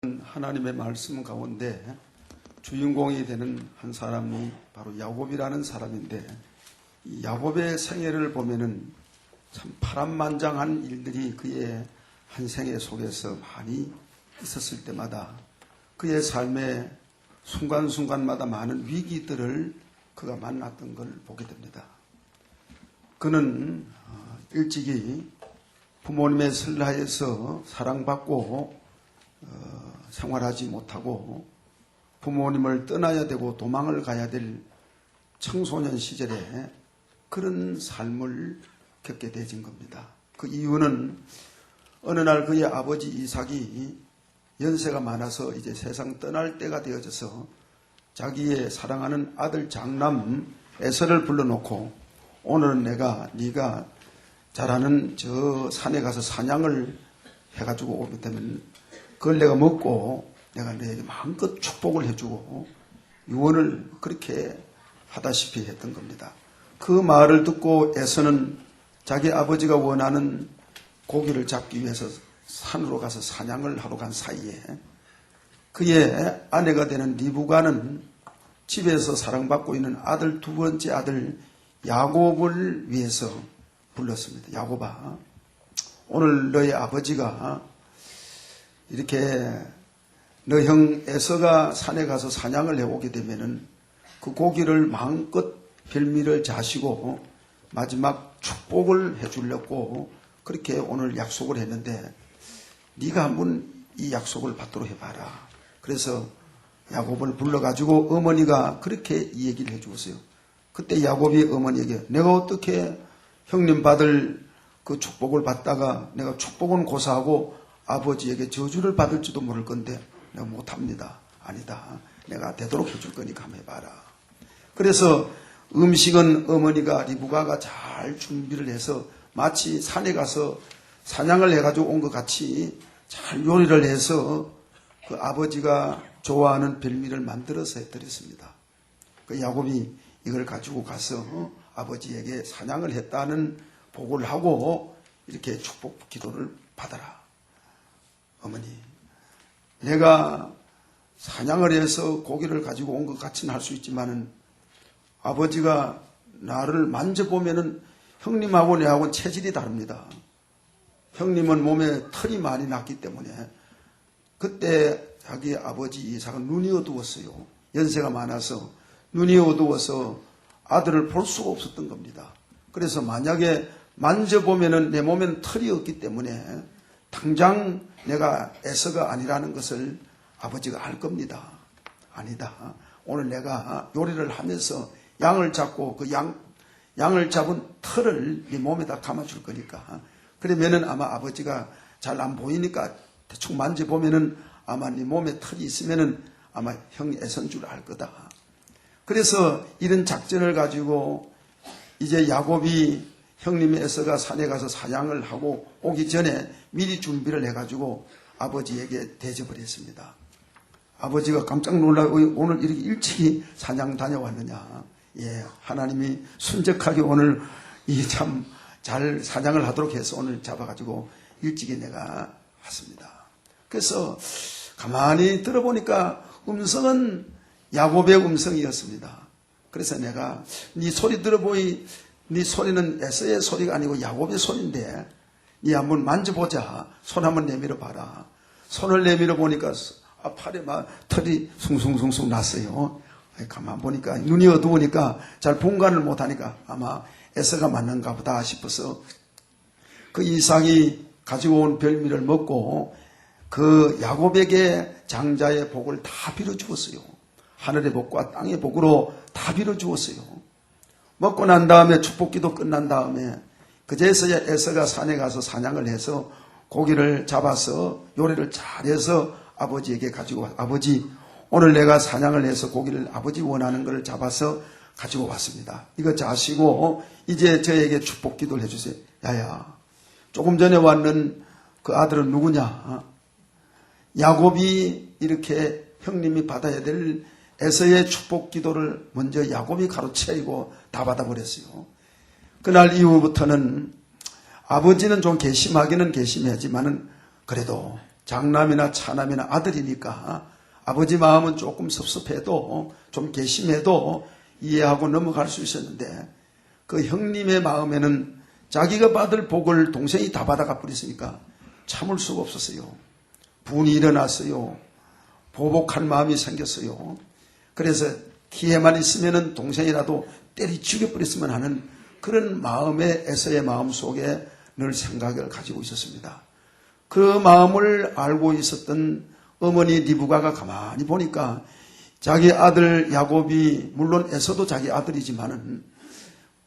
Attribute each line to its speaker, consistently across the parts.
Speaker 1: 하나님의 말씀 가운데 주인공이 되는 한 사람이 바로 야곱이라는 사람인데, 이 야곱의 생애를 보면은 참 파란만장한 일들이 그의 한 생애 속에서 많이 있었을 때마다 그의 삶의 순간순간마다 많은 위기들을 그가 만났던 걸 보게 됩니다. 그는 일찍이 부모님의 설하에서 사랑받고 생활하지 못하고 부모님을 떠나야 되고 도망을 가야 될 청소년 시절에 그런 삶을 겪게 되진 겁니다. 그 이유는 어느 날 그의 아버지 이삭이 연세가 많아서 이제 세상 떠날 때가 되어져서 자기의 사랑하는 아들 장남 에서를 불러놓고, 오늘은 네가 잘하는 저 산에 가서 사냥을 해가지고 오게 되면 그걸 내가 먹고 내가 너에게 마음껏 축복을 해주고 유언을 그렇게 하다시피 했던 겁니다. 그 말을 듣고 에서는 자기 아버지가 원하는 고기를 잡기 위해서 산으로 가서 사냥을 하러 간 사이에 그의 아내가 되는 리브가는 집에서 사랑받고 있는 아들, 두 번째 아들 야곱을 위해서 불렀습니다. 야곱아, 오늘 너의 아버지가 이렇게 너 형 에서가 산에 가서 사냥을 해오게 되면은 그 고기를 마음껏 별미를 자시고 마지막 축복을 해주려고 그렇게 오늘 약속을 했는데 네가 한번 이 약속을 받도록 해봐라. 그래서 야곱을 불러가지고 어머니가 그렇게 이 얘기를 해주었어요. 그때 야곱이 어머니에게 내가 어떻게 형님 받을 그 축복을 받다가 내가 축복은 고사하고 아버지에게 저주를 받을지도 모를 건데 내가 못합니다. 아니다. 내가 되도록 해줄 거니까 한번 해봐라. 그래서 음식은 어머니가 리브가가 잘 준비를 해서 마치 산에 가서 사냥을 해가지고 온 것 같이 잘 요리를 해서 그 아버지가 좋아하는 별미를 만들어서 해드렸습니다. 그 야곱이 이걸 가지고 가서 아버지에게 사냥을 했다는 보고를 하고 이렇게 축복 기도를 받아라. 어머니, 내가 사냥을 해서 고기를 가지고 온 것 같이는 할 수 있지만은 아버지가 나를 만져보면은 형님하고 내하고는 체질이 다릅니다. 형님은 몸에 털이 많이 났기 때문에 그때 자기 아버지 이삭은 눈이 어두웠어요. 연세가 많아서 눈이 어두워서 아들을 볼 수가 없었던 겁니다. 그래서 만약에 만져보면은 내 몸에는 털이 없기 때문에 당장 내가 에서가 아니라는 것을 아버지가 알 겁니다. 아니다. 오늘 내가 요리를 하면서 양을 잡고 그 양을 잡은 털을 네 몸에다 감아줄 거니까 그러면은 아마 아버지가 잘 안 보이니까 대충 만져보면은 아마 네 몸에 털이 있으면은 아마 형이 에서인 줄 알 거다. 그래서 이런 작전을 가지고 이제 야곱이 형님의 에서가 산에 가서 사냥을 하고 오기 전에 미리 준비를 해가지고 아버지에게 대접을 했습니다. 아버지가 깜짝 놀라고 오늘 이렇게 일찍이 사냥 다녀왔느냐. 예, 하나님이 순적하게 오늘 이 참 잘 사냥을 하도록 해서 오늘 잡아가지고 일찍이 내가 왔습니다. 그래서 가만히 들어보니까 음성은 야곱의 음성이었습니다. 그래서 내가 네 소리 들어보니 네 소리는 에서의 소리가 아니고 야곱의 소리인데 네 한번 만져보자. 손 한번 내밀어 봐라. 손을 내밀어 보니까 팔에 막 털이 숭숭숭숭 났어요. 가만 보니까 눈이 어두우니까 잘 분간을 못하니까 아마 에서가 맞는가 보다 싶어서 그 이삭이 가지고 온 별미를 먹고 그 야곱에게 장자의 복을 다 빌어주었어요. 하늘의 복과 땅의 복으로 다 빌어주었어요. 먹고 난 다음에 축복기도 끝난 다음에 그제서야 에서가 산에 가서 사냥을 해서 고기를 잡아서 요리를 잘해서 아버지에게 가지고 왔어요. 아버지, 오늘 내가 사냥을 해서 고기를 아버지 원하는 걸 잡아서 가지고 왔습니다. 이거 자시고 이제 저에게 축복기도를 해주세요. 야야, 조금 전에 왔는 그 아들은 누구냐? 야곱이 이렇게 형님이 받아야 될 에서의 축복기도를 먼저 야곱이 가로채고 다 받아버렸어요. 그날 이후부터는 아버지는 좀 괘씸하기는 괘씸하지만은 그래도 장남이나 차남이나 아들이니까 아버지 마음은 조금 섭섭해도 좀 괘씸해도 이해하고 넘어갈 수 있었는데 그 형님의 마음에는 자기가 받을 복을 동생이 다 받아가 버렸으니까 참을 수가 없었어요. 분이 일어났어요. 보복할 마음이 생겼어요. 그래서 기회만 있으면은 동생이라도 때리 죽여버렸으면 하는 그런 마음의 에서의 마음 속에 늘 생각을 가지고 있었습니다. 그 마음을 알고 있었던 어머니 리브가가 가만히 보니까 자기 아들 야곱이 물론 에서도 자기 아들이지만은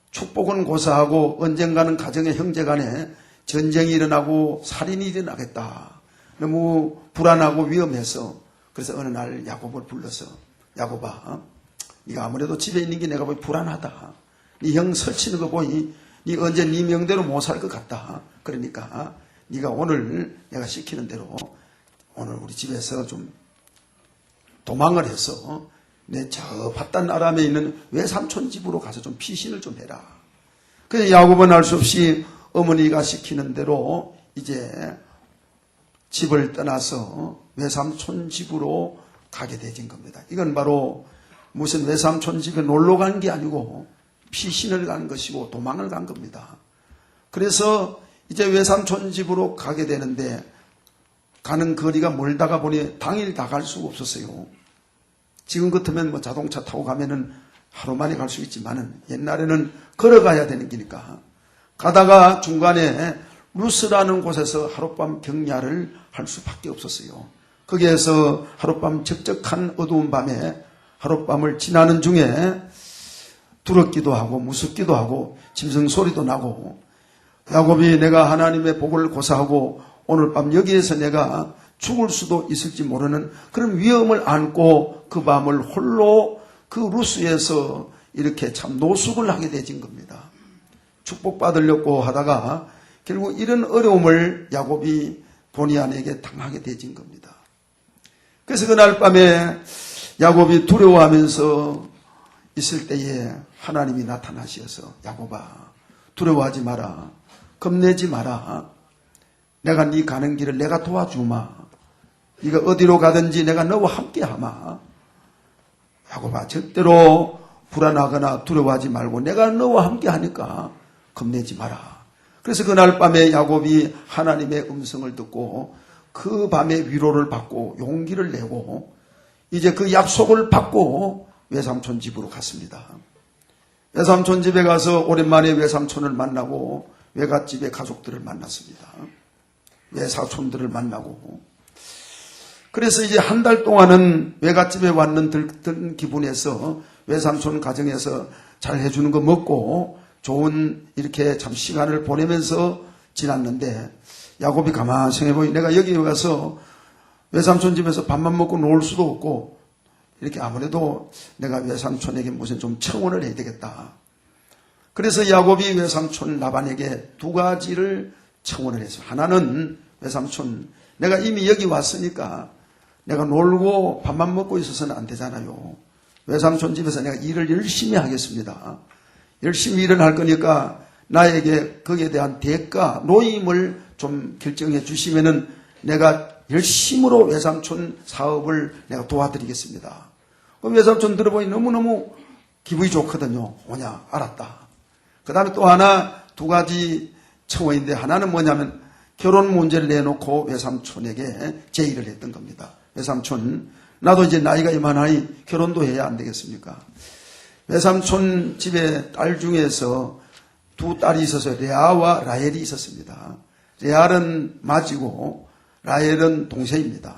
Speaker 1: 축복은 고사하고 언젠가는 가정의 형제간에 전쟁이 일어나고 살인이 일어나겠다. 너무 불안하고 위험해서 그래서 어느 날 야곱을 불러서 야곱아, 네가 아무래도 집에 있는 게 내가 보기 불안하다. 네 형 설치는 거 보니 네 언제 네 명대로 못 살 것 같다. 그러니까 네가 오늘 내가 시키는 대로 오늘 우리 집에서 좀 도망을 해서 내 저 바단 아람에 있는 외삼촌 집으로 가서 좀 피신을 좀 해라. 그래서 야곱은 알 수 없이 어머니가 시키는 대로 이제 집을 떠나서 외삼촌 집으로 가게 되진 겁니다. 이건 바로 무슨 외삼촌 집에 놀러 간 게 아니고 피신을 간 것이고 도망을 간 겁니다. 그래서 이제 외삼촌 집으로 가게 되는데 가는 거리가 멀다가 보니 당일 다 갈 수가 없었어요. 지금 같으면 뭐 자동차 타고 가면은 하루 만에 갈 수 있지만은 옛날에는 걸어가야 되는 기니까 가다가 중간에 루스라는 곳에서 하룻밤 경야를 할 수밖에 없었어요. 거기에서 하룻밤 적적한 어두운 밤에 하룻밤을 지나는 중에 두렵기도 하고 무섭기도 하고 짐승 소리도 나고 야곱이 내가 하나님의 복을 고사하고 오늘 밤 여기에서 내가 죽을 수도 있을지 모르는 그런 위험을 안고 그 밤을 홀로 그 루스에서 이렇게 참 노숙을 하게 되진 겁니다. 축복받으려고 하다가 결국 이런 어려움을 야곱이 본의 아니게 당하게 되진 겁니다. 그래서 그날 밤에 야곱이 두려워하면서 있을 때에 하나님이 나타나셔서 야곱아 두려워하지 마라. 겁내지 마라. 내가 네 가는 길을 내가 도와주마. 네가 어디로 가든지 내가 너와 함께하마. 야곱아 절대로 불안하거나 두려워하지 말고 내가 너와 함께하니까 겁내지 마라. 그래서 그날 밤에 야곱이 하나님의 음성을 듣고 그 밤에 위로를 받고 용기를 내고 이제 그 약속을 받고 외삼촌 집으로 갔습니다. 외삼촌 집에 가서 오랜만에 외삼촌을 만나고 외갓집의 가족들을 만났습니다. 외사촌들을 만나고 그래서 이제 한 달 동안은 외갓집에 왔는 들뜬 기분에서 외삼촌 가정에서 잘 해주는 거 먹고 좋은 이렇게 참 시간을 보내면서 지났는데 야곱이 가만히 생각해보니 내가 여기 와서 외삼촌 집에서 밥만 먹고 놀 수도 없고 이렇게 아무래도 내가 외삼촌에게 무슨 좀 청혼을 해야 되겠다. 그래서 야곱이 외삼촌 라반에게 두 가지를 청혼을 했어요. 하나는 외삼촌 내가 이미 여기 왔으니까 내가 놀고 밥만 먹고 있어서는 안 되잖아요. 외삼촌 집에서 내가 일을 열심히 하겠습니다. 열심히 일을 할 거니까 나에게 거기에 대한 대가 노임을 좀 결정해 주시면은 내가 열심으로 외삼촌 사업을 내가 도와드리겠습니다. 그럼 외삼촌 들어보니 너무너무 기분이 좋거든요. 뭐냐 알았다. 그 다음에 또 하나 두 가지 청원인데 하나는 뭐냐면 결혼 문제를 내놓고 외삼촌에게 제의를 했던 겁니다. 외삼촌 나도 이제 나이가 이만하니 결혼도 해야 안 되겠습니까? 외삼촌 집에 딸 중에서 두 딸이 있어서 레아와 라헬이 있었습니다. 레알은 맏이고 라헬은 동생입니다.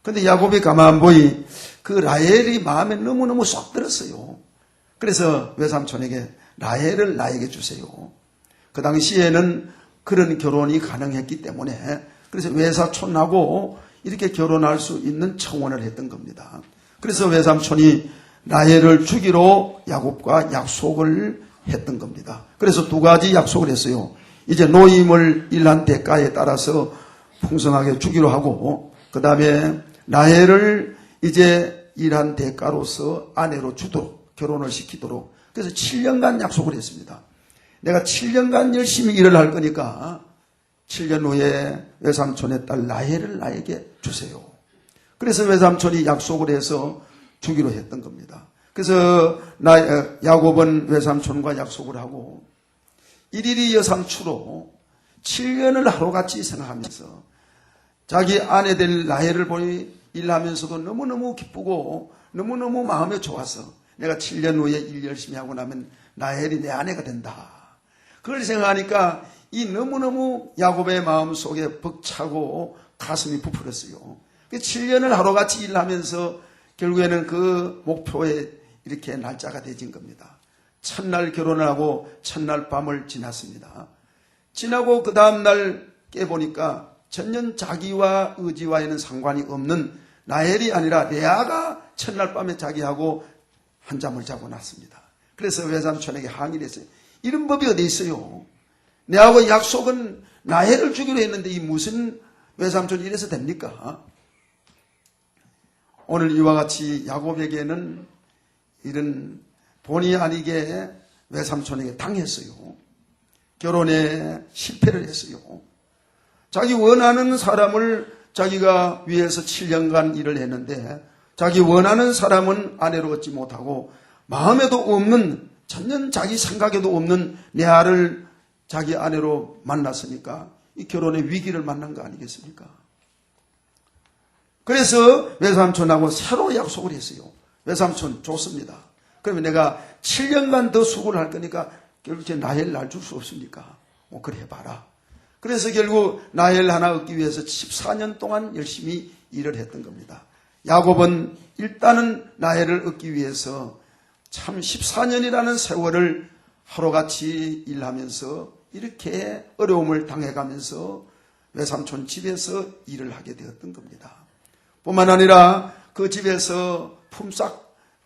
Speaker 1: 그런데 야곱이 가만 보니 그 라헬이 마음에 너무너무 쏙 들었어요. 그래서 외삼촌에게 라헬을 나에게 주세요. 그 당시에는 그런 결혼이 가능했기 때문에 그래서 외사촌하고 이렇게 결혼할 수 있는 청혼을 했던 겁니다. 그래서 외삼촌이 라헬을 주기로 야곱과 약속을 했던 겁니다. 그래서 두 가지 약속을 했어요. 이제 노임을 일한 대가에 따라서 풍성하게 주기로 하고 그 다음에 라헬을 이제 일한 대가로서 아내로 주도록 결혼을 시키도록 그래서 7년간 약속을 했습니다. 내가 7년간 열심히 일을 할 거니까 7년 후에 외삼촌의 딸 라헬을 나에게 주세요. 그래서 외삼촌이 약속을 해서 주기로 했던 겁니다. 그래서 야곱은 외삼촌과 약속을 하고 일일이 여삼추로 7년을 하루같이 생각하면서 자기 아내 될 라헬을 보니 일하면서도 너무너무 기쁘고 너무너무 마음에 좋아서 내가 7년 후에 일 열심히 하고 나면 라헬이 내 아내가 된다. 그걸 생각하니까 이 너무너무 야곱의 마음속에 벅차고 가슴이 부풀었어요. 7년을 하루같이 일하면서 결국에는 그 목표에 이렇게 날짜가 되진 겁니다. 첫날 결혼을 하고 첫날 밤을 지났습니다. 지나고 그 다음날 깨보니까 전혀 자기와 의지와에는 상관이 없는 라헬이 아니라 레아가 첫날 밤에 자기하고 한잠을 자고 났습니다. 그래서 외삼촌에게 항의를 했어요. 이런 법이 어디 있어요? 내하고 약속은 라헬을 주기로 했는데 이 무슨 외삼촌이 이래서 됩니까? 오늘 이와 같이 야곱에게는 이런 본의 아니게 외삼촌에게 당했어요. 결혼에 실패를 했어요. 자기 원하는 사람을 자기가 위해서 7년간 일을 했는데 자기 원하는 사람은 아내로 얻지 못하고 마음에도 없는 전혀 자기 생각에도 없는 레아를 자기 아내로 만났으니까 이 결혼의 위기를 만난 거 아니겠습니까? 그래서 외삼촌하고 새로 약속을 했어요. 외삼촌 좋습니다. 그러면 내가 7년간 더 수고를 할 거니까 결국 제 라헬 날 줄 수 없습니까? 그래 봐라. 그래서 결국 라헬 하나 얻기 위해서 14년 동안 열심히 일을 했던 겁니다. 야곱은 일단은 라헬을 얻기 위해서 참 14년이라는 세월을 하루같이 일하면서 이렇게 어려움을 당해가면서 외삼촌 집에서 일을 하게 되었던 겁니다. 뿐만 아니라 그 집에서 품삯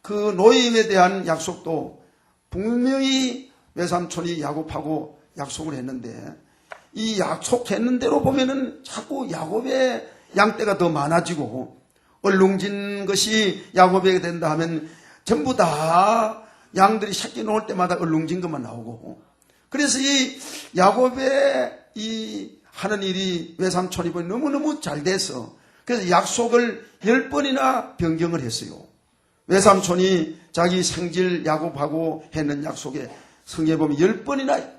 Speaker 1: 그 노임에 대한 약속도 분명히 외삼촌이 야곱하고 약속을 했는데 이 약속했는 대로 보면은 자꾸 야곱의 양떼가 더 많아지고 얼룽진 것이 야곱에게 된다 하면 전부 다 양들이 새끼 놓을 때마다 얼룽진 것만 나오고 그래서 이 야곱의 이 하는 일이 외삼촌이 보니 너무너무 잘 돼서 그래서 약속을 10번이나 변경을 했어요. 외삼촌이 자기 생질 야곱하고 했는 약속에 성경에 보면 10번이나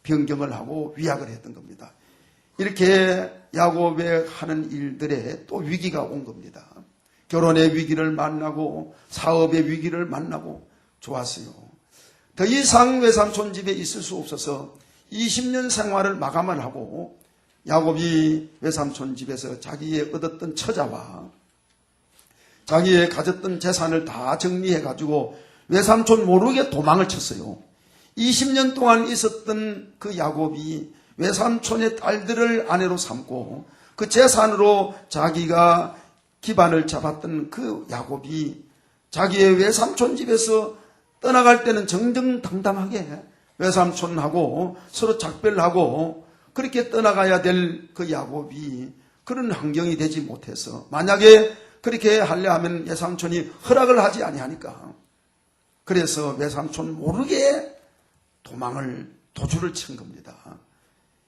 Speaker 1: 변경을 하고 위약을 했던 겁니다. 이렇게 야곱의 하는 일들에 또 위기가 온 겁니다. 결혼의 위기를 만나고 사업의 위기를 만나고 좋았어요. 더 이상 외삼촌 집에 있을 수 없어서 20년 생활을 마감을 하고 야곱이 외삼촌 집에서 자기의 얻었던 처자와 자기의 가졌던 재산을 다 정리해가지고 외삼촌 모르게 도망을 쳤어요. 20년 동안 있었던 그 야곱이 외삼촌의 딸들을 아내로 삼고 그 재산으로 자기가 기반을 잡았던 그 야곱이 자기의 외삼촌 집에서 떠나갈 때는 정정당당하게 외삼촌하고 서로 작별하고 그렇게 떠나가야 될 그 야곱이 그런 환경이 되지 못해서 만약에 그렇게 하려 하면 외삼촌이 허락을 하지 아니하니까 그래서 외삼촌 모르게 도주를 친 겁니다.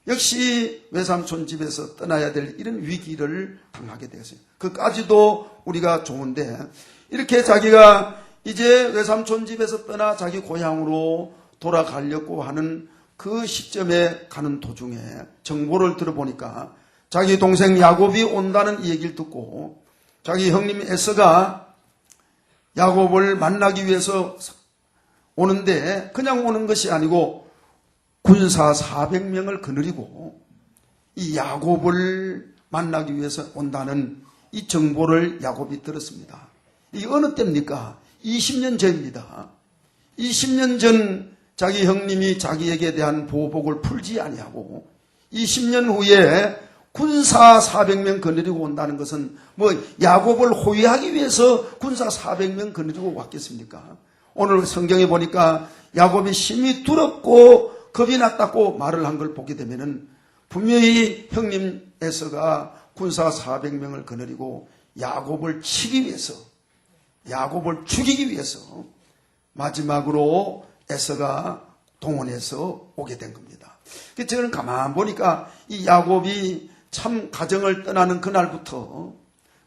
Speaker 1: 역시 외삼촌 집에서 떠나야 될 이런 위기를 당하게 되었어요. 그까지도 우리가 좋은데 이렇게 자기가 이제 외삼촌 집에서 떠나 자기 고향으로 돌아가려고 하는 그 시점에 가는 도중에 정보를 들어보니까 자기 동생 야곱이 온다는 이 얘기를 듣고 자기 형님 에서가 야곱을 만나기 위해서 오는데 그냥 오는 것이 아니고 군사 400명을 거느리고 이 야곱을 만나기 위해서 온다는 이 정보를 야곱이 들었습니다. 이게 어느 때입니까? 20년 전입니다. 20년 전 자기 형님이 자기에게 대한 보복을 풀지 아니하고 20년 후에 군사 400명 거느리고 온다는 것은 뭐 야곱을 호위하기 위해서 군사 400명 거느리고 왔겠습니까? 오늘 성경에 보니까 야곱이 심히 두렵고 겁이 났다고 말을 한 걸 보게 되면은 분명히 형님 에서가 군사 400명을 거느리고 야곱을 치기 위해서 야곱을 죽이기 위해서 마지막으로 에서가 동원해서 오게 된 겁니다. 저는 가만 보니까 이 야곱이 참 가정을 떠나는 그날부터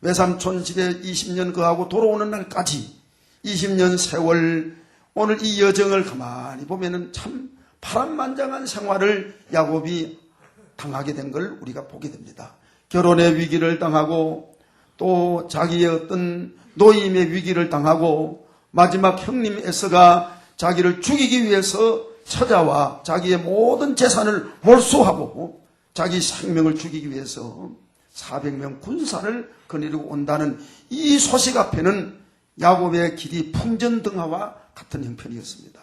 Speaker 1: 외삼촌 집에 20년 거하고 돌아오는 날까지 20년 세월, 오늘 이 여정을 가만히 보면은 참 파란만장한 생활을 야곱이 당하게 된 걸 우리가 보게 됩니다. 결혼의 위기를 당하고 또 자기의 어떤 노임의 위기를 당하고 마지막 형님 에서가 자기를 죽이기 위해서 처자와 자기의 모든 재산을 몰수하고 자기 생명을 죽이기 위해서 400명 군사를 거느리고 온다는 이 소식 앞에는 야곱의 길이 풍전등화와 같은 형편이었습니다.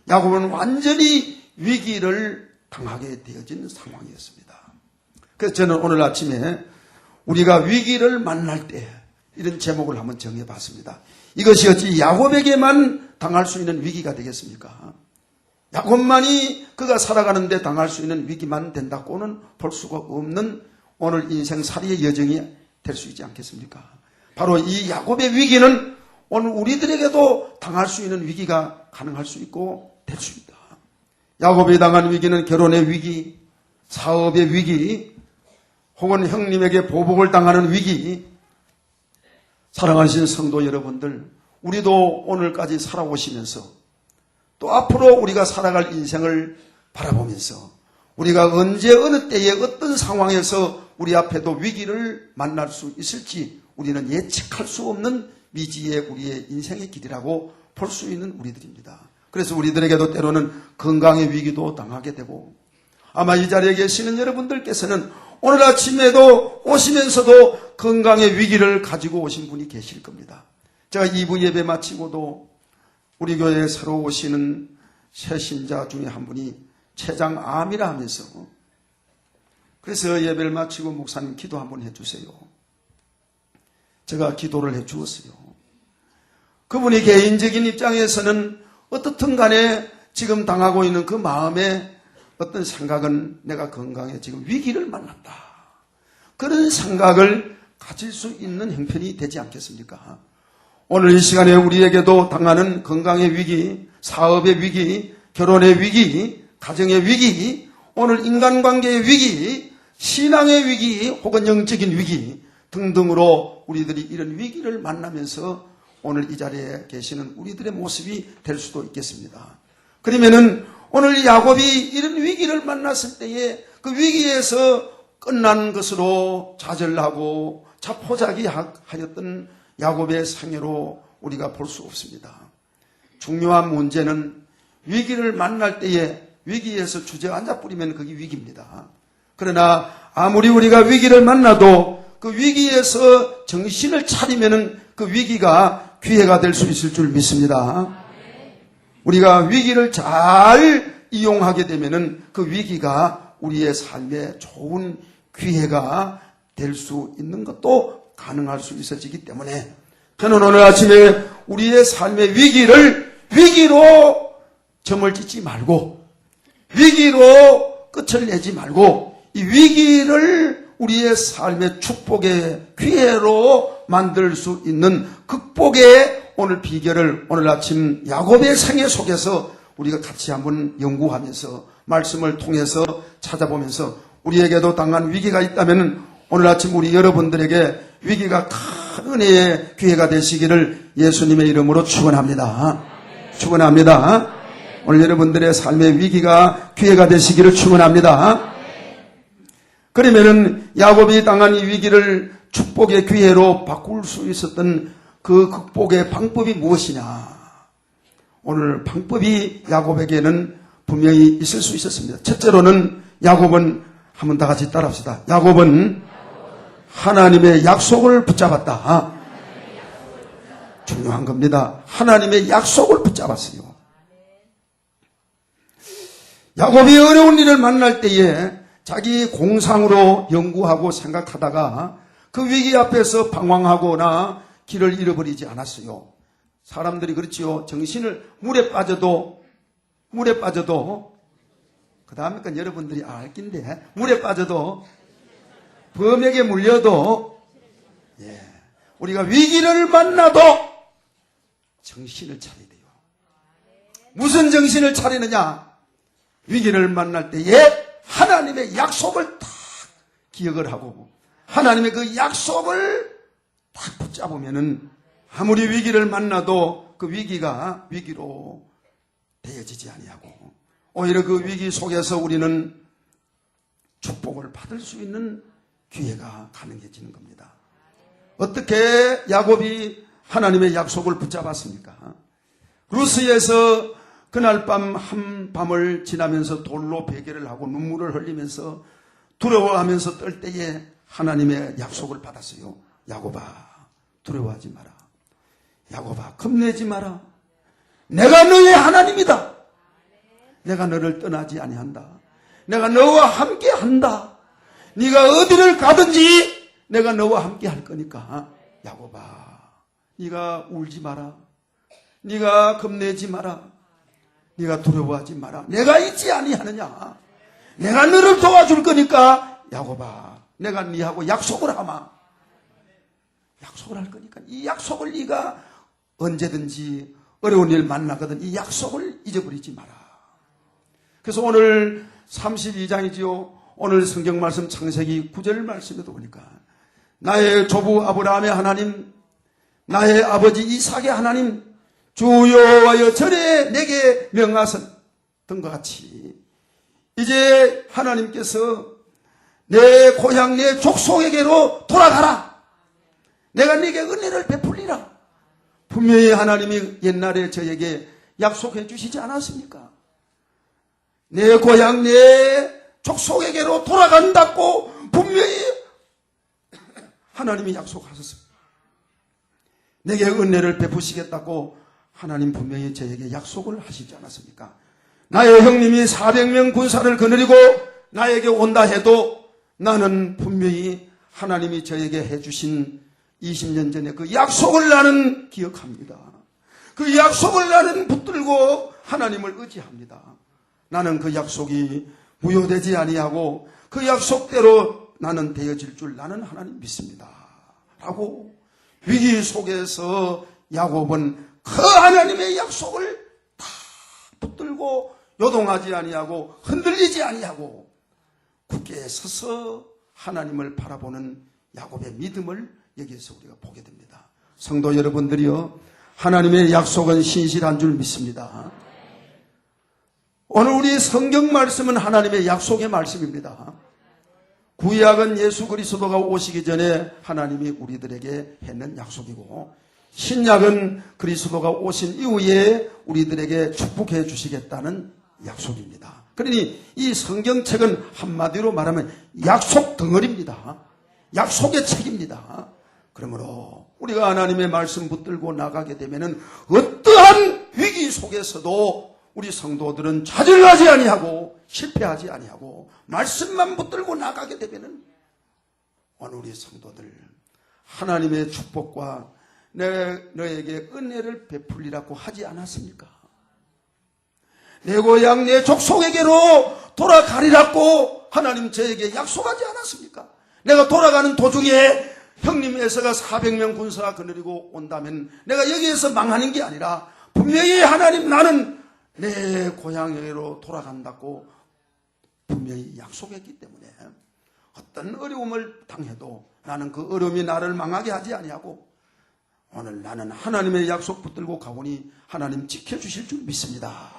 Speaker 1: 야곱은 완전히 위기를 당하게 되어진 상황이었습니다. 그래서 저는 오늘 아침에 우리가 위기를 만날 때 이런 제목을 한번 정해봤습니다. 이것이 어찌 야곱에게만 당할 수 있는 위기가 되겠습니까? 야곱만이 그가 살아가는데 당할 수 있는 위기만 된다고는 볼 수가 없는 오늘 인생살이의 여정이 될 수 있지 않겠습니까? 바로 이 야곱의 위기는 오늘 우리들에게도 당할 수 있는 위기가 가능할 수 있고 될 수 있다. 야곱이 당한 위기는 결혼의 위기, 사업의 위기, 혹은 형님에게 보복을 당하는 위기. 사랑하신 성도 여러분들, 우리도 오늘까지 살아오시면서 또 앞으로 우리가 살아갈 인생을 바라보면서 우리가 언제 어느 때에 어떤 상황에서 우리 앞에도 위기를 만날 수 있을지 우리는 예측할 수 없는 미지의 우리의 인생의 길이라고 볼 수 있는 우리들입니다. 그래서 우리들에게도 때로는 건강의 위기도 당하게 되고 아마 이 자리에 계시는 여러분들께서는 오늘 아침에도 오시면서도 건강의 위기를 가지고 오신 분이 계실 겁니다. 제가 2부 예배 마치고도 우리 교회에 새로 오시는 새 신자 중에 한 분이 췌장암이라 하면서 그래서 예배를 마치고 목사님 기도 한번 해주세요. 제가 기도를 해주었어요. 그분이 개인적인 입장에서는 어떻든 간에 지금 당하고 있는 그 마음에 어떤 생각은 내가 건강에 지금 위기를 만났다. 그런 생각을 가질 수 있는 형편이 되지 않겠습니까? 오늘 이 시간에 우리에게도 당하는 건강의 위기, 사업의 위기, 결혼의 위기, 가정의 위기, 오늘 인간관계의 위기, 신앙의 위기 혹은 영적인 위기 등등으로 우리들이 이런 위기를 만나면서 오늘 이 자리에 계시는 우리들의 모습이 될 수도 있겠습니다. 그러면은 오늘 야곱이 이런 위기를 만났을 때에 그 위기에서 끝난 것으로 좌절하고 자포자기하였던 야곱의 생애로 우리가 볼 수 없습니다. 중요한 문제는 위기를 만날 때에 위기에서 주저앉아 버리면 그게 위기입니다. 그러나 아무리 우리가 위기를 만나도 그 위기에서 정신을 차리면은 그 위기가 기회가 될 수 있을 줄 믿습니다. 우리가 위기를 잘 이용하게 되면은 그 위기가 우리의 삶에 좋은 기회가 될 수 있는 것도 가능할 수 있어지기 때문에 저는 오늘 아침에 우리의 삶의 위기를 위기로 점을 짓지 말고 위기로 끝을 내지 말고 이 위기를 우리의 삶의 축복의 기회로 만들 수 있는 극복의 오늘 비결을 오늘 아침 야곱의 생애 속에서 우리가 같이 한번 연구하면서 말씀을 통해서 찾아보면서 우리에게도 당한 위기가 있다면 오늘 아침 우리 여러분들에게 위기가 큰 은혜의 기회가 되시기를 예수님의 이름으로 축원합니다. 축원합니다. 오늘 여러분들의 삶의 위기가 기회가 되시기를 축원합니다. 그러면은 야곱이 당한 이 위기를 축복의 기회로 바꿀 수 있었던 그 극복의 방법이 무엇이냐? 오늘 방법이 야곱에게는 분명히 있을 수 있었습니다. 첫째로는 야곱은 한번 다 같이 따라합시다. 야곱은 하나님의 약속을 붙잡았다. 중요한 겁니다. 하나님의 약속을 붙잡았어요. 야곱이 어려운 일을 만날 때에 자기 공상으로 연구하고 생각하다가 그 위기 앞에서 방황하거나 길을 잃어버리지 않았어요. 사람들이 그렇지요. 정신을 물에 빠져도 그 다음에 건 여러분들이 알 낀데 물에 빠져도 범에게 물려도 우리가 위기를 만나도 정신을 차려야 돼요. 무슨 정신을 차리느냐? 위기를 만날 때에 하나님의 약속을 딱 기억을 하고 하나님의 그 약속을 딱 붙잡으면은 아무리 위기를 만나도 그 위기가 위기로 되어지지 아니하고 오히려 그 위기 속에서 우리는 축복을 받을 수 있는 기회가 가능해지는 겁니다. 어떻게 야곱이 하나님의 약속을 붙잡았습니까? 루스에서 그날 밤 한밤을 지나면서 돌로 베개를 하고 눈물을 흘리면서 두려워하면서 떨 때에 하나님의 약속을 받았어요. 야곱아, 두려워하지 마라. 야곱아, 겁내지 마라. 내가 너의 하나님이다. 내가 너를 떠나지 아니한다. 내가 너와 함께 한다. 네가 어디를 가든지 내가 너와 함께 할 거니까 야곱아, 네가 울지 마라. 네가 겁내지 마라. 네가 두려워하지 마라. 내가 있지 아니하느냐. 내가 너를 도와줄 거니까 야곱아, 내가 네하고 약속을 하마. 약속을 할 거니까 이 약속을 네가 언제든지 어려운 일 만나거든 이 약속을 잊어버리지 마라. 그래서 오늘 32장이지요. 오늘 성경 말씀 창세기 9절 말씀에도 보니까 나의 조부 아브라함의 하나님, 나의 아버지 이삭의 하나님, 주 여호와여 절에 내게 명하선 등과 같이 이제 하나님께서 내 고향 내 족속에게로 돌아가라. 내가 네게 은혜를 베풀리라. 분명히 하나님이 옛날에 저에게 약속해 주시지 않았습니까? 내 고향 내 족속에게로 돌아간다고 분명히 하나님이 약속하셨습니다. 내게 은혜를 베푸시겠다고 하나님 분명히 저에게 약속을 하시지 않았습니까? 나의 형님이 400명 군사를 거느리고 나에게 온다 해도 나는 분명히 하나님이 저에게 해주신 20년 전에 그 약속을 나는 기억합니다. 그 약속을 나는 붙들고 하나님을 의지합니다. 나는 그 약속이 무효되지 아니하고 그 약속대로 나는 되어질 줄 나는 하나님 믿습니다. 라고 위기 속에서 야곱은 그 하나님의 약속을 다 붙들고 요동하지 아니하고 흔들리지 아니하고 굳게 서서 하나님을 바라보는 야곱의 믿음을 여기에서 우리가 보게 됩니다. 성도 여러분들이요, 하나님의 약속은 신실한 줄 믿습니다. 오늘 우리 성경 말씀은 하나님의 약속의 말씀입니다. 구약은 예수 그리스도가 오시기 전에 하나님이 우리들에게 했는 약속이고 신약은 그리스도가 오신 이후에 우리들에게 축복해 주시겠다는 약속입니다. 그러니 이 성경책은 한마디로 말하면 약속 덩어리입니다. 약속의 책입니다. 그러므로 우리가 하나님의 말씀 붙들고 나가게 되면은 어떠한 위기 속에서도 우리 성도들은 좌절하지 아니하고 실패하지 아니하고 말씀만 붙들고 나가게 되면은 오늘 우리 성도들 하나님의 축복과 너에게 은혜를 베풀리라고 하지 않았습니까? 내 고향 내 족속에게로 돌아가리라고 하나님 저에게 약속하지 않았습니까? 내가 돌아가는 도중에 형님 에서가 400명 군사가 거느리고 온다면 내가 여기에서 망하는 게 아니라 분명히 하나님 나는 내 고향에게로 돌아간다고 분명히 약속했기 때문에 어떤 어려움을 당해도 나는 그 어려움이 나를 망하게 하지 아니하고 오늘 나는 하나님의 약속 붙들고 가보니 하나님 지켜주실 줄 믿습니다.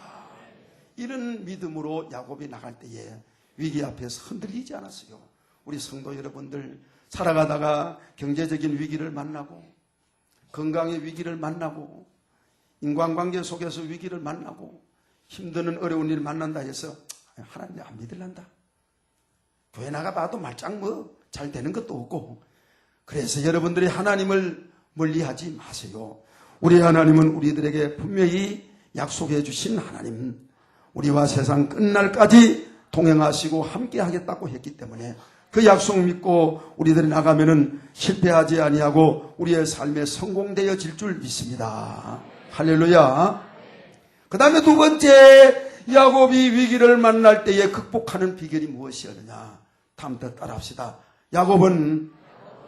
Speaker 1: 이런 믿음으로 야곱이 나갈 때에 위기 앞에서 흔들리지 않았어요. 우리 성도 여러분들 살아가다가 경제적인 위기를 만나고 건강의 위기를 만나고 인간관계 속에서 위기를 만나고 힘드는 어려운 일을 만난다 해서 하나님 안 믿을란다. 교회 나가봐도 말짱 잘 되는 것도 없고 그래서 여러분들이 하나님을 멀리하지 마세요. 우리 하나님은 우리들에게 분명히 약속해 주신 하나님, 우리와 세상 끝날까지 동행하시고 함께 하겠다고 했기 때문에 그 약속 믿고 우리들이 나가면은 실패하지 아니하고 우리의 삶에 성공되어질 줄 믿습니다. 할렐루야. 그 다음에 두 번째, 야곱이 위기를 만날 때에 극복하는 비결이 무엇이었느냐? 다음 때 따라합시다. 야곱은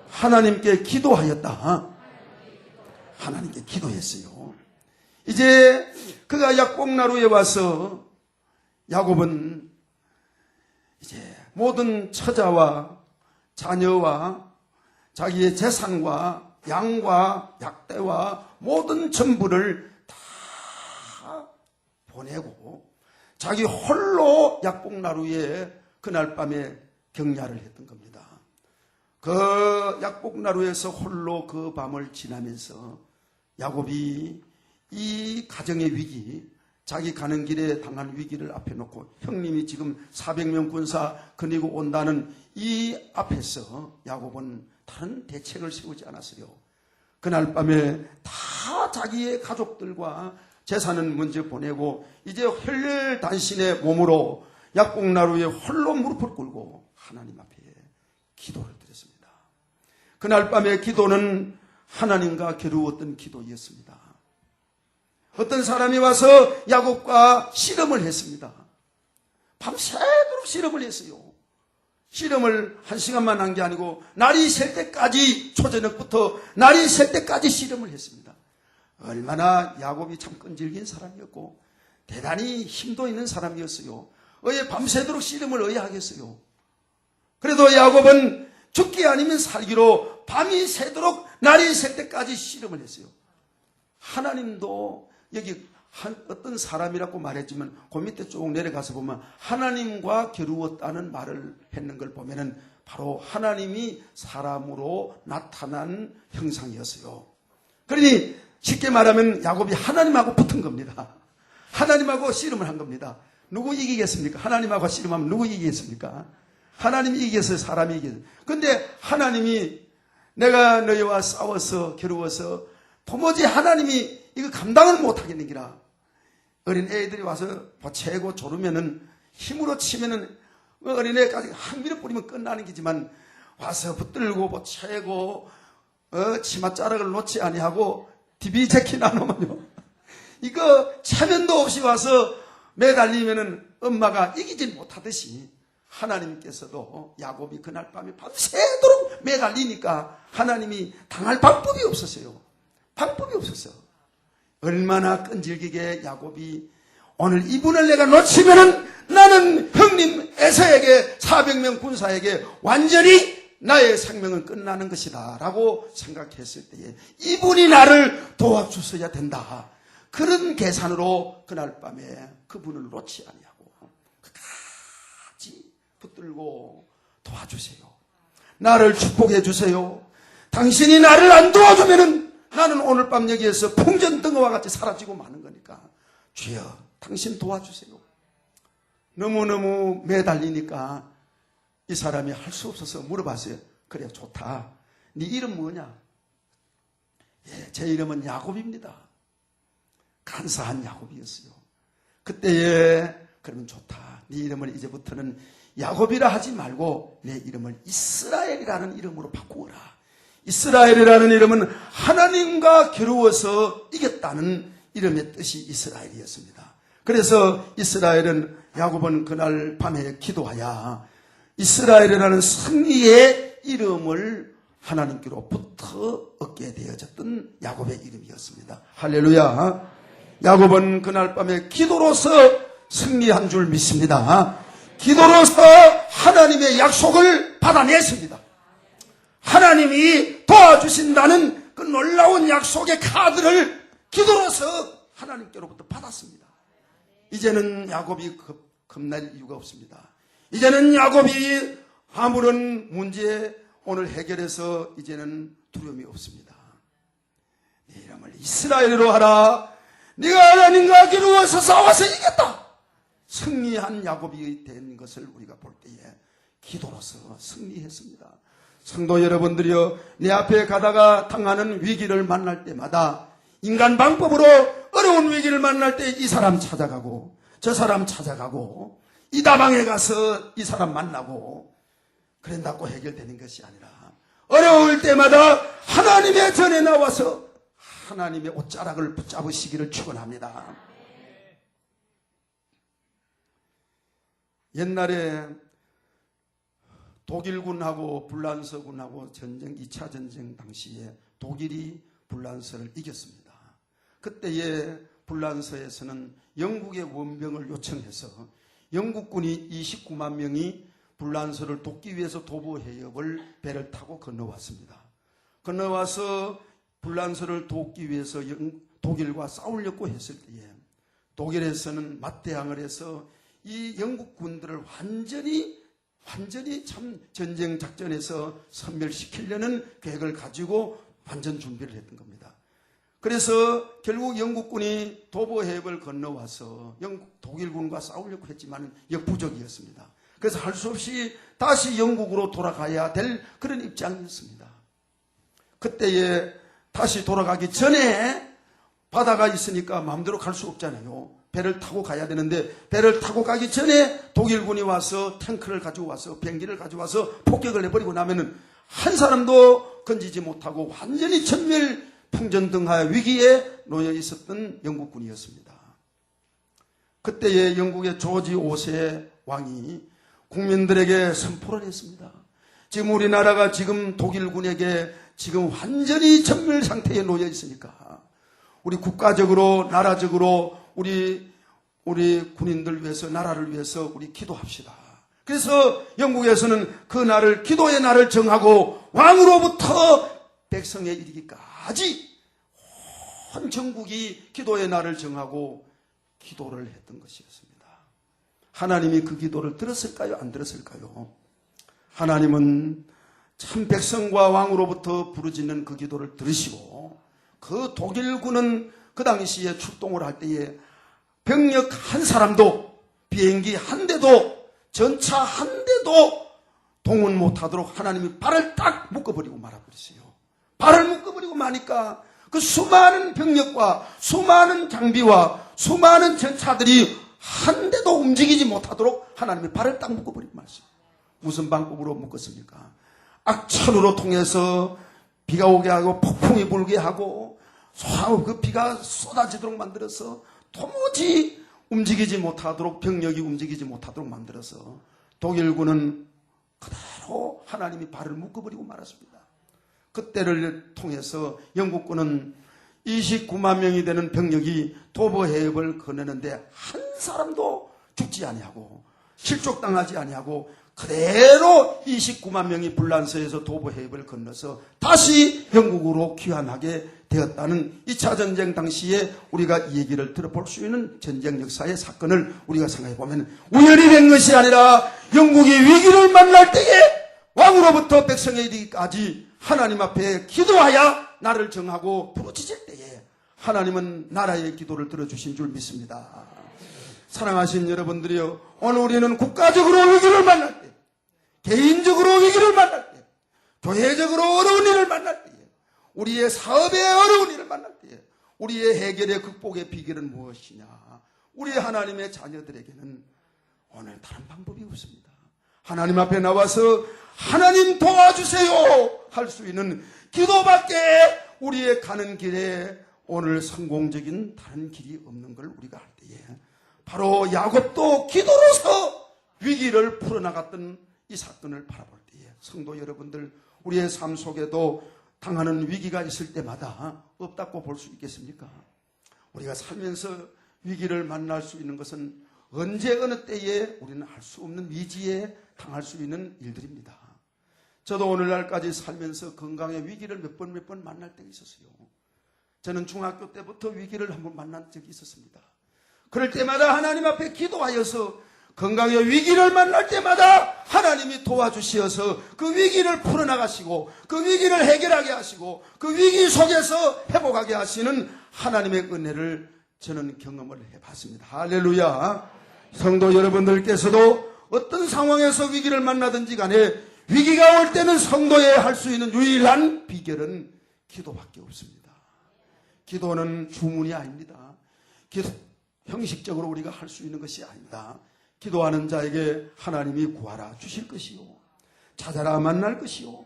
Speaker 1: 하나님께 기도하였다. 하나님께 기도했어요. 이제 그가 약복나루에 와서 야곱은 이제 모든 처자와 자녀와 자기의 재산과 양과 약대와 모든 전부를 다 보내고 자기 홀로 약복나루에 그날 밤에 경야를 했던 겁니다. 그 약복나루에서 홀로 그 밤을 지나면서 야곱이 이 가정의 위기, 자기 가는 길에 당한 위기를 앞에 놓고 형님이 지금 400명 군사 거느리고 온다는 이 앞에서 야곱은 다른 대책을 세우지 않았어요. 그날 밤에 다 자기의 가족들과 재산은 먼저 보내고 이제 혈혈단신의 몸으로 약복나루에 홀로 무릎을 꿇고 하나님 앞에 기도를 드렸습니다. 그날 밤의 기도는 하나님과 겨루었던 기도였습니다. 어떤 사람이 와서 야곱과 씨름을 했습니다. 밤새도록 씨름을 했어요. 씨름을 1시간만 한 게 아니고 날이 셀 때까지, 초저녁부터 날이 셀 때까지 씨름을 했습니다. 얼마나 야곱이 참 끈질긴 사람이었고 대단히 힘도 있는 사람이었어요. 왜 밤새도록 씨름을 왜 하겠어요? 그래도 야곱은 죽기 아니면 살기로 밤이 새도록 날이 셀 때까지 씨름을 했어요. 하나님도 여기 어떤 사람이라고 말했지만 그 밑에 쭉 내려가서 보면 하나님과 겨루었다는 말을 했는 걸 보면은 바로 하나님이 사람으로 나타난 형상이었어요. 그러니 쉽게 말하면 야곱이 하나님하고 붙은 겁니다. 하나님하고 씨름을 한 겁니다. 누구 이기겠습니까? 하나님하고 씨름하면 누구 이기겠습니까? 하나님이 이기겠어요? 사람이 이기겠어요? 근데 하나님이 내가 너희와 싸워서 겨루어서 도무지 하나님이 이거 감당을 못하겠는 기라. 어린 애들이 와서 보채고 조르면은 힘으로 치면은 어린애까지 한 밀어 뿌리면 끝나는 기지만 와서 붙들고 보채고 치맛자락을 놓지 아니하고 디비제키 나누면요. 이거 체면도 없이 와서 매달리면은 엄마가 이기질 못하듯이 하나님께서도 야곱이 그날 밤에 밤새도록 매달리니까 하나님이 당할 방법이 없었어요. 방법이 없었어. 얼마나 끈질기게 야곱이 오늘 이분을 내가 놓치면은 나는 형님 에서에게 400명 군사에게 완전히 나의 생명은 끝나는 것이다 라고 생각했을 때에 이분이 나를 도와주셔야 된다. 그런 계산으로 그날 밤에 그분을 놓지 아니하고 끝까지 붙들고 도와주세요. 나를 축복해 주세요. 당신이 나를 안 도와주면은 나는 오늘 밤 여기에서 풍전등어와 같이 사라지고 마는 거니까 주여 당신 도와주세요. 너무너무 매달리니까 이 사람이 할 수 없어서 물어봤어요. 그래 좋다. 네 이름 뭐냐? 예, 제 이름은 야곱입니다. 간사한 야곱이었어요. 그때에 그러면 좋다. 네 이름을 이제부터는 야곱이라 하지 말고 내 이름을 이스라엘이라는 이름으로 바꾸어라. 이스라엘이라는 이름은 하나님과 겨루어서 이겼다는 이름의 뜻이 이스라엘이었습니다. 그래서 이스라엘은 야곱은 그날 밤에 기도하여 이스라엘이라는 승리의 이름을 하나님께로부터 얻게 되어졌던 야곱의 이름이었습니다. 할렐루야. 야곱은 그날 밤에 기도로서 승리한 줄 믿습니다. 기도로서 하나님의 약속을 받아냈습니다. 하나님이 도와주신다는 그 놀라운 약속의 카드를 기도로서 하나님께로부터 받았습니다. 이제는 야곱이 겁날 이유가 없습니다. 이제는 야곱이 아무런 문제 오늘 해결해서 이제는 두려움이 없습니다. 네 이름을 이스라엘로 하라. 네가 하나님과 겨루어서 싸워서 이겼다. 승리한 야곱이 된 것을 우리가 볼 때에 기도로서 승리했습니다. 성도 여러분들이여, 내 앞에 가다가 당하는 위기를 만날 때마다 인간 방법으로 어려운 위기를 만날 때 이 사람 찾아가고 저 사람 찾아가고 이 다방에 가서 이 사람 만나고 그런다고 해결되는 것이 아니라 어려울 때마다 하나님의 전에 나와서 하나님의 옷자락을 붙잡으시기를 축원합니다. 옛날에 독일군하고 불란서군하고 전쟁 2차 전쟁 당시에 독일이 불란서를 이겼습니다. 그때에 불란서에서는 영국의 원병을 요청해서 영국군이 29만 명이 불란서를 돕기 위해서 도보 해협을 배를 타고 건너왔습니다. 건너와서 불란서를 돕기 위해서 독일과 싸우려고 했을 때에 독일에서는 맞대항을 해서 이 영국 군들을 완전히 참 전쟁 작전에서 섬멸시키려는 계획을 가지고 완전 준비를 했던 겁니다. 그래서 결국 영국군이 도보 해협을 건너와서 독일군과 싸우려고 했지만 역부족이었습니다. 그래서 할 수 없이 다시 영국으로 돌아가야 될 그런 입장이었습니다. 그때에 다시 돌아가기 전에 바다가 있으니까 마음대로 갈 수 없잖아요. 배를 타고 가야 되는데 배를 타고 가기 전에 독일군이 와서 탱크를 가지고 와서 비행기를 가지고 와서 폭격을 해버리고 나면은 한 사람도 건지지 못하고 완전히 천멸풍전등하의 위기에 놓여 있었던 영국군이었습니다. 그때에 영국의 조지 5세 왕이 국민들에게 선포를 했습니다. 지금 우리나라가 지금 독일군에게 지금 완전히 전멸 상태에 놓여 있으니까 우리 국가적으로 나라적으로 우리 군인들 위해서 나라를 위해서 우리 기도합시다. 그래서 영국에서는 그 날을 기도의 날을 정하고 왕으로부터 백성에 이르기까지 온 전국이 기도의 날을 정하고 기도를 했던 것이었습니다. 하나님이 그 기도를 들었을까요? 안 들었을까요? 하나님은 참 백성과 왕으로부터 부르짖는 그 기도를 들으시고 그 독일군은 그 당시에 출동을 할 때에 병력 한 사람도 비행기 한 대도 전차 한 대도 동원 못하도록 하나님이 발을 딱 묶어버리고 말아버리세요. 발을 묶어버리고 마니까 그 수많은 병력과 수많은 장비와 수많은 전차들이 한 대도 움직이지 못하도록 하나님이 발을 딱 묶어버리고 말았어요. 무슨 방법으로 묶었습니까? 악천후로 통해서 비가 오게 하고 폭풍이 불게 하고 그 비가 쏟아지도록 만들어서 도무지 움직이지 못하도록 병력이 움직이지 못하도록 만들어서 독일군은 그대로 하나님이 발을 묶어버리고 말았습니다. 그때를 통해서 영국군은 29만 명이 되는 병력이 도보 해협을 건너는데 한 사람도 죽지 아니하고 실족당하지 아니하고 그대로 29만 명이 불란서에서 도보 해협을 건너서 다시 영국으로 귀환하게 되었다는 2차 전쟁 당시에 우리가 이 얘기를 들어볼 수 있는 전쟁 역사의 사건을 우리가 생각해 보면 우연히 된 것이 아니라 영국이 위기를 만날 때에 왕으로부터 백성에 이르기까지 하나님 앞에 기도하여 나를 정하고 부르짖을 때에 하나님은 나라의 기도를 들어주신 줄 믿습니다. 사랑하신 여러분들이요, 오늘 우리는 국가적으로 위기를 만날 때, 개인적으로 위기를 만날 때, 교회적으로 어려운 일을 만날 때에, 우리의 사업에 어려운 일을 만날 때에 우리의 해결의 극복의 비결은 무엇이냐? 우리 하나님의 자녀들에게는 오늘 다른 방법이 없습니다. 하나님 앞에 나와서 하나님 도와주세요 할 수 있는 기도밖에 우리의 가는 길에 오늘 성공적인 다른 길이 없는 걸 우리가 할 때에 바로 야곱도 기도로서 위기를 풀어나갔던 이 사건을 바라볼 때에 성도 여러분들, 우리의 삶 속에도 당하는 위기가 있을 때마다 없다고 볼 수 있겠습니까? 우리가 살면서 위기를 만날 수 있는 것은 언제 어느 때에 우리는 할 수 없는 위기에 당할 수 있는 일들입니다. 저도 오늘날까지 살면서 건강의 위기를 몇 번 만날 때가 있었어요. 저는 중학교 때부터 위기를 한번 만난 적이 있었습니다. 그럴 때마다 하나님 앞에 기도하여서 건강의 위기를 만날 때마다 하나님이 도와주시어서 그 위기를 풀어나가시고 그 위기를 해결하게 하시고 그 위기 속에서 회복하게 하시는 하나님의 은혜를 저는 경험을 해봤습니다. 할렐루야. 성도 여러분들께서도 어떤 상황에서 위기를 만나든지 간에 위기가 올 때는 성도에 할 수 있는 유일한 비결은 기도밖에 없습니다. 기도는 주문이 아닙니다. 형식적으로 우리가 할 수 있는 것이 아닙니다. 기도하는 자에게 하나님이 구하라 주실 것이요, 찾아라 만날 것이요,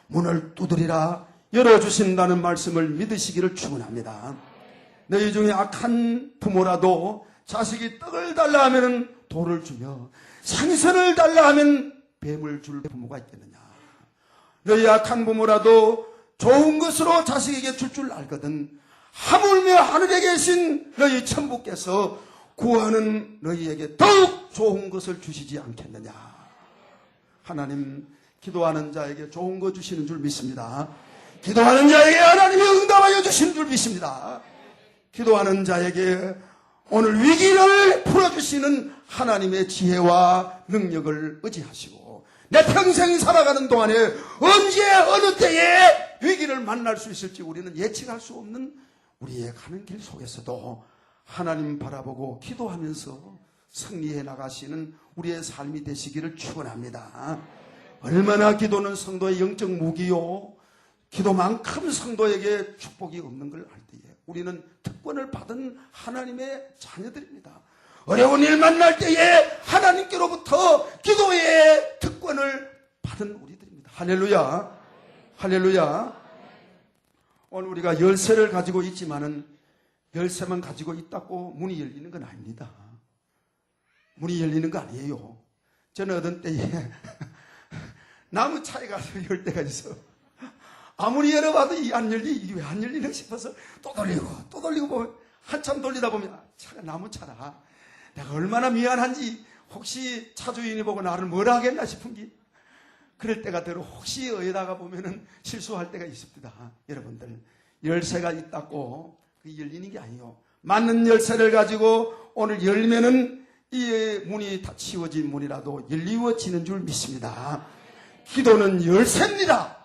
Speaker 1: 문을 두드리라 열어주신다는 말씀을 믿으시기를 축원합니다. 너희 중에 악한 부모라도 자식이 떡을 달라 하면 돌을 주며 생선을 달라 하면 뱀을 줄 부모가 있겠느냐. 너희 악한 부모라도 좋은 것으로 자식에게 줄 알거든 하물며 하늘에 계신 너희 천부께서 구하는 너희에게 더욱 좋은 것을 주시지 않겠느냐. 하나님, 기도하는 자에게 좋은 거 주시는 줄 믿습니다. 기도하는 자에게 하나님이 응답하여 주시는 줄 믿습니다. 기도하는 자에게 오늘 위기를 풀어주시는 하나님의 지혜와 능력을 의지하시고, 내 평생 살아가는 동안에 언제 어느 때에 위기를 만날 수 있을지 우리는 예측할 수 없는 우리의 가는 길 속에서도 하나님 바라보고 기도하면서 승리해 나가시는 우리의 삶이 되시기를 축원합니다. 얼마나 기도는 성도의 영적 무기요, 기도만큼 성도에게 축복이 없는 걸 알 때에 우리는 특권을 받은 하나님의 자녀들입니다. 어려운 일 만날 때에 하나님께로부터 기도의 특권을 받은 우리들입니다. 할렐루야, 할렐루야. 오늘 우리가 열쇠를 가지고 있지만은 열쇠만 가지고 있다고 문이 열리는 건 아닙니다. 문이 열리는 거 아니에요. 저는 어떤 때에 나무 차에 가서 열 때가 있어. 아무리 열어봐도 이게 왜 안 열리나 싶어서 또 돌리고 보면, 한참 돌리다 보면 차가 나무 차라. 내가 얼마나 미안한지, 혹시 차 주인이 보고 나를 뭐라 하겠나 싶은 게, 그럴 때가 들어 혹시 여기다가 보면은 실수할 때가 있습니다. 여러분들, 열쇠가 있다고 그 열리는 게 아니에요. 맞는 열쇠를 가지고 오늘 열면은 이 문이 다 치워진 문이라도 열리워지는 줄 믿습니다. 기도는 열쇠입니다.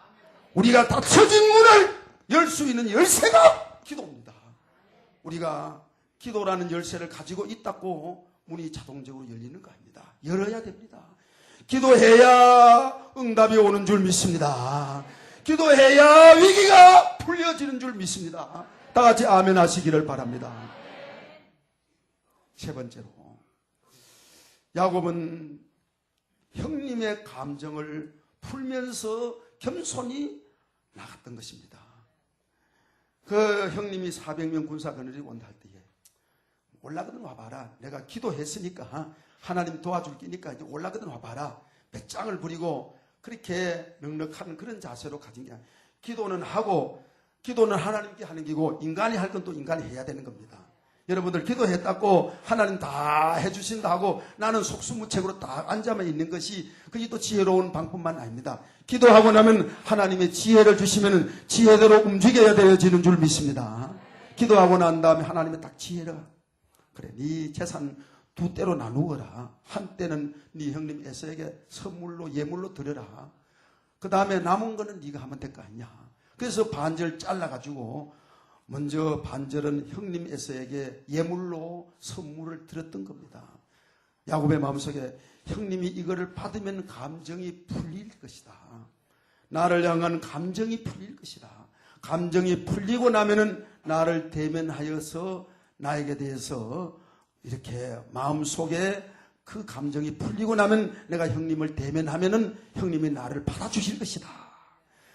Speaker 1: 우리가 닫혀진 문을 열 수 있는 열쇠가 기도입니다. 우리가 기도라는 열쇠를 가지고 있다고 문이 자동적으로 열리는 거 아닙니다. 열어야 됩니다. 기도해야 응답이 오는 줄 믿습니다. 기도해야 위기가 풀려지는 줄 믿습니다. 다 같이 아멘 하시기를 바랍니다. 세 번째로, 야곱은 형님의 감정을 풀면서 겸손히 나갔던 것입니다. 그 형님이 400명 군사 거느리 온다 할 때에, 올라거든 와봐라. 내가 기도했으니까 하나님 도와줄 끼니까 이제 올라거든 와봐라. 배짱을 부리고 그렇게 넉넉한 그런 자세로 가진 게 아니라, 기도는 하고, 기도는 하나님께 하는 기고, 인간이 할 건 또 인간이 해야 되는 겁니다. 여러분들 기도했다고 하나님 다 해주신다 하고 나는 속수무책으로 딱 앉아만 있는 것이, 그게 또 지혜로운 방법만 아닙니다. 기도하고 나면 하나님의 지혜를 주시면 지혜대로 움직여야 되어지는 줄 믿습니다. 기도하고 난 다음에 하나님의 딱 지혜를, 그래, 네 재산 두 때로 나누어라. 한때는 네 형님 에서에게 선물로, 예물로 드려라. 그 다음에 남은 거는 네가 하면 될 거 아니냐. 그래서 반절 잘라가지고 먼저 반절은 형님 에서에게 예물로 선물을 드렸던 겁니다. 야곱의 마음속에 형님이 이거를 받으면 감정이 풀릴 것이다. 나를 향한 감정이 풀릴 것이다. 감정이 풀리고 나면은 나를 대면하여서 나에게 대해서 이렇게 마음속에 그 감정이 풀리고 나면 내가 형님을 대면하면은 형님이 나를 받아주실 것이다.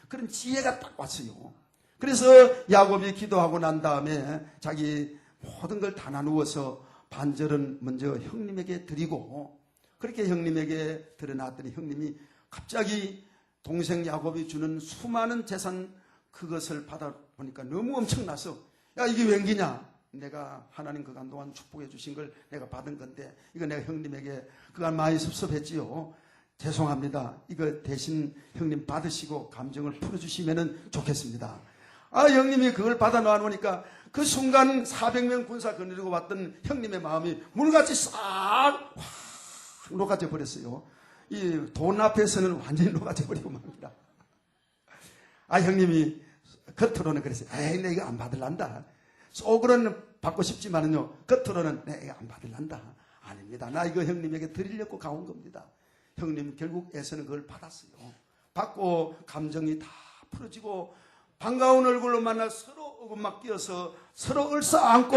Speaker 1: 그런 지혜가 딱 왔어요. 그래서 야곱이 기도하고 난 다음에 자기 모든 걸 다 나누어서 반절은 먼저 형님에게 드리고, 그렇게 형님에게 드려놨더니 형님이 갑자기 동생 야곱이 주는 수많은 재산, 그것을 받아보니까 너무 엄청나서, 야, 이게 웬기냐? 내가 하나님 그간 동안 축복해 주신 걸 내가 받은 건데, 이거 내가 형님에게 그간 많이 섭섭했지요. 죄송합니다. 이거 대신 형님 받으시고 감정을 풀어주시면 좋겠습니다. 아, 형님이 그걸 받아 놓으니까 그 순간 400명 군사 거느리고 왔던 형님의 마음이 물같이 싹 녹아져 버렸어요. 이 돈 앞에서는 완전히 녹아져 버리고 맙니다. 아, 형님이 겉으로는 그랬어요. 에이, 내가 이거 안 받을란다. 속으로는 받고 싶지만은요, 겉으로는 내가 이거 안 받을란다. 아닙니다. 나 이거 형님에게 드리려고 가온 겁니다. 형님 결국 애서는 그걸 받았어요. 받고 감정이 다 풀어지고 반가운 얼굴로 만나 서로 어금막 끼어서 서로 얼싸안고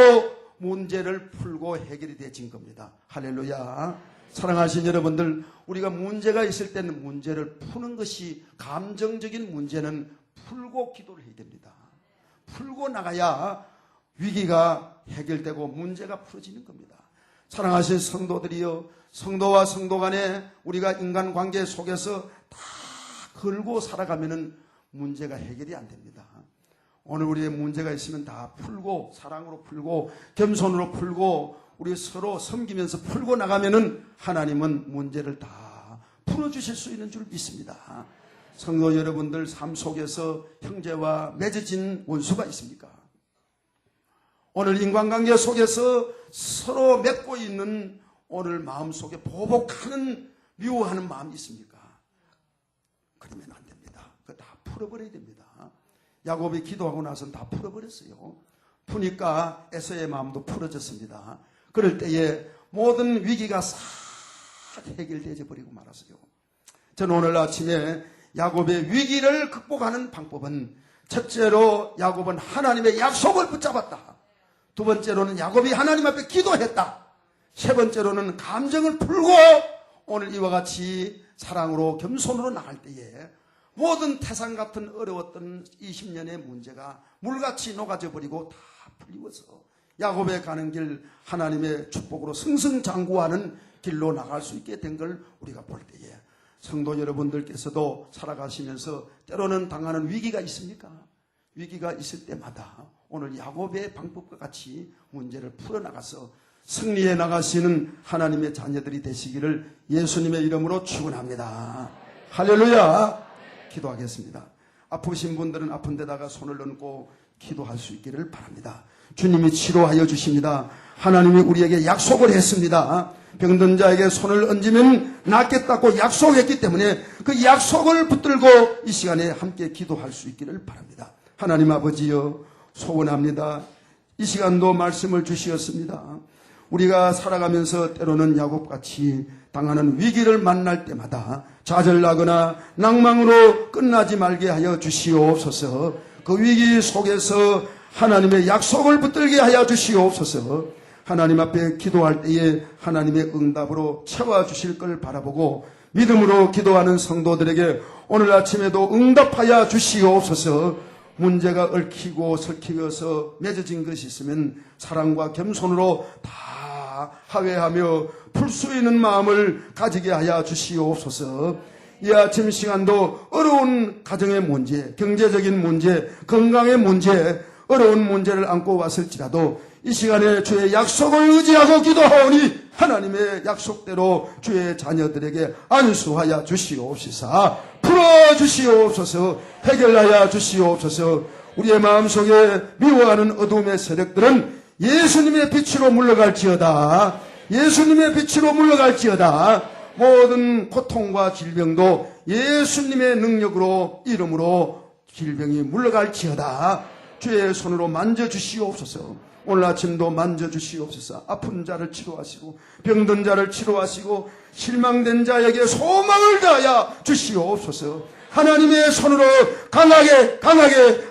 Speaker 1: 문제를 풀고 해결이 되어진 겁니다. 할렐루야. 사랑하신 여러분들, 우리가 문제가 있을 때는 문제를 푸는 것이, 감정적인 문제는 풀고 기도를 해야 됩니다. 풀고 나가야 위기가 해결되고 문제가 풀어지는 겁니다. 사랑하신 성도들이여, 성도와 성도 간에 우리가 인간관계 속에서 다 걸고 살아가면은 문제가 해결이 안 됩니다. 오늘 우리의 문제가 있으면 다 풀고, 사랑으로 풀고, 겸손으로 풀고, 우리 서로 섬기면서 풀고 나가면은 하나님은 문제를 다 풀어주실 수 있는 줄 믿습니다. 성도 여러분들 삶 속에서 형제와 맺어진 원수가 있습니까? 오늘 인간관계 속에서 서로 맺고 있는 오늘 마음속에 보복하는 미워하는 마음이 있습니까? 그러면 안 됩니다. 그거 다 풀어버려야 됩니다. 야곱이 기도하고 나서는 다 풀어버렸어요. 푸니까 에서의 마음도 풀어졌습니다. 그럴 때에 모든 위기가 싹 해결되어 버리고 말았어요. 저는 오늘 아침에 야곱의 위기를 극복하는 방법은 첫째로 야곱은 하나님의 약속을 붙잡았다. 두 번째로는 야곱이 하나님 앞에 기도했다. 세 번째로는 감정을 풀고 오늘 이와 같이 사랑으로 겸손으로 나갈 때에 모든 태산 같은 어려웠던 20년의 문제가 물같이 녹아져 버리고 다 풀리워서 야곱의 가는 길 하나님의 축복으로 승승장구하는 길로 나갈 수 있게 된 걸 우리가 볼 때에 성도 여러분들께서도 살아가시면서 때로는 당하는 위기가 있습니까? 위기가 있을 때마다 오늘 야곱의 방법과 같이 문제를 풀어나가서 승리해 나가시는 하나님의 자녀들이 되시기를 예수님의 이름으로 축원합니다. 할렐루야. 기도하겠습니다. 아프신 분들은 아픈 데다가 손을 얹고 기도할 수 있기를 바랍니다. 주님이 치료하여 주십니다. 하나님이 우리에게 약속을 했습니다. 병든 자에게 손을 얹으면 낫겠다고 약속했기 때문에 그 약속을 붙들고 이 시간에 함께 기도할 수 있기를 바랍니다. 하나님 아버지여 소원합니다. 이 시간도 말씀을 주시었습니다. 우리가 살아가면서 때로는 야곱같이 당하는 위기를 만날 때마다 좌절나거나 낭망으로 끝나지 말게 하여 주시옵소서. 그 위기 속에서 하나님의 약속을 붙들게 하여 주시옵소서. 하나님 앞에 기도할 때에 하나님의 응답으로 채워주실 걸 바라보고 믿음으로 기도하는 성도들에게 오늘 아침에도 응답하여 주시옵소서. 문제가 얽히고 설키어서 맺어진 것이 있으면 사랑과 겸손으로 다 화해하며 풀 수 있는 마음을 가지게 하여 주시옵소서. 이 아침 시간도 어려운 가정의 문제, 경제적인 문제, 건강의 문제, 어려운 문제를 안고 왔을지라도 이 시간에 주의 약속을 의지하고 기도하오니 하나님의 약속대로 주의 자녀들에게 안수하여 주시옵시사. 풀어주시옵소서. 해결하여 주시옵소서. 우리의 마음속에 미워하는 어둠의 세력들은 예수님의 빛으로 물러갈지어다. 예수님의 빛으로 물러갈지어다. 모든 고통과 질병도 예수님의 능력으로 이름으로 질병이 물러갈지어다. 주의 손으로 만져주시옵소서. 오늘 아침도 만져주시옵소서. 아픈 자를 치료하시고 병든 자를 치료하시고 실망된 자에게 소망을 다하여 주시옵소서. 하나님의 손으로 강하게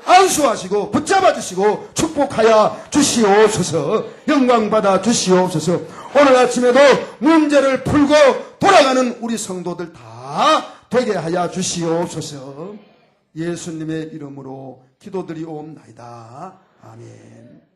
Speaker 1: 안수하시고 붙잡아 주시고 축복하여 주시옵소서. 영광 받아 주시옵소서. 오늘 아침에도 문제를 풀고 돌아가는 우리 성도들 다 되게 하여 주시옵소서. 예수님의 이름으로 기도드리옵나이다. 아멘.